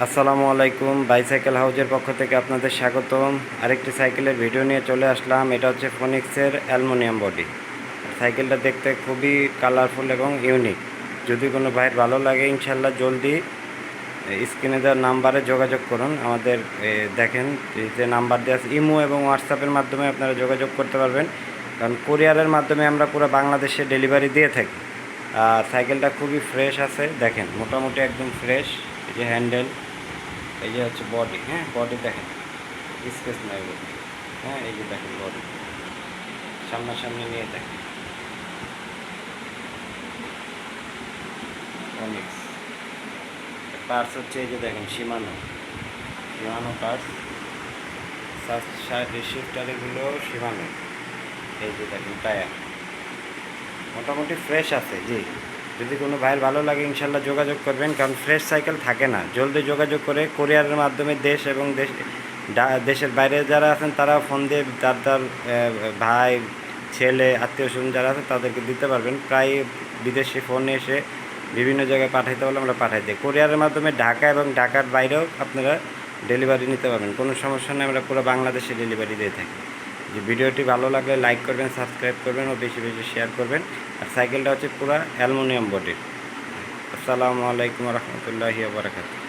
আসসালামু আলাইকুম। বাইসাইকেল হাউজের পক্ষ থেকে আপনাদের স্বাগতম। আরেকটি সাইকেলের ভিডিও নিয়ে চলে আসলাম। এটা হচ্ছে ফোনিক্সের অ্যালুমিনিয়াম বডি। সাইকেলটা দেখতে খুবই কালারফুল এবং ইউনিক। যদি কোনো ভাইয়ের ভালো লাগে ইনশাল্লাহ জলদি স্ক্রিনে দেওয়ার নাম্বারে যোগাযোগ করুন। আমাদের দেখেন যে নাম্বার দেওয়া আছে, ইমো এবং হোয়াটসঅ্যাপের মাধ্যমে আপনারা যোগাযোগ করতে পারবেন, কারণ কুরিয়ারের মাধ্যমে আমরা পুরো বাংলাদেশে ডেলিভারি দিয়ে থাকি। আর সাইকেলটা খুবই ফ্রেশ আছে, দেখেন মোটামুটি একদম ফ্রেশ। এই যে হ্যান্ডেল, এই যে হচ্ছে বডি, হ্যাঁ বডি দেখেন স্কেচ নাই বডি, হ্যাঁ এই যে দেখেন বডি সামনাসামনি নিয়ে দেখেন অনিক্স। পার্টস হচ্ছে এই যে দেখেন সীমানো সীমানো পার্টস, শিফটারিগুলো সীমানো। এই যে দেখেন টায়ার মোটামুটি ফ্রেশ আছে। জি, যদি কোনো ভাইয়ের ভালো লাগে ইনশাল্লাহ যোগাযোগ করবেন, কারণ ফ্রেশ সাইকেল থাকে না। জলদি যোগাযোগ করে কুরিয়ারের মাধ্যমে দেশ এবং দেশের বাইরে যারা আছেন তারা ফোন দিয়ে তার ভাই ছেলে আত্মীয় স্বজন যারা আছে তাদেরকে দিতে পারবেন। প্রায় বিদেশি ফোন এসে বিভিন্ন জায়গায় পাঠাইতে বলে আমরা পাঠাই দিই। কুরিয়ারের মাধ্যমে ঢাকা এবং ঢাকার বাইরেও আপনারা ডেলিভারি নিতে পারবেন, কোনো সমস্যা নেই। আমরা পুরো বাংলাদেশে ডেলিভারি দিয়ে থাকি। যে ভিডিওটি ভালো লাগলে লাইক করবেন, সাবস্ক্রাইব করবেন ও বেশি বেশি শেয়ার করবেন। আর সাইকেলটা হচ্ছে পুরো অ্যালুমিনিয়াম বডির। আসসালামু আলাইকুম রহমতুল্লাহি ওয়া বারাকাতুহু।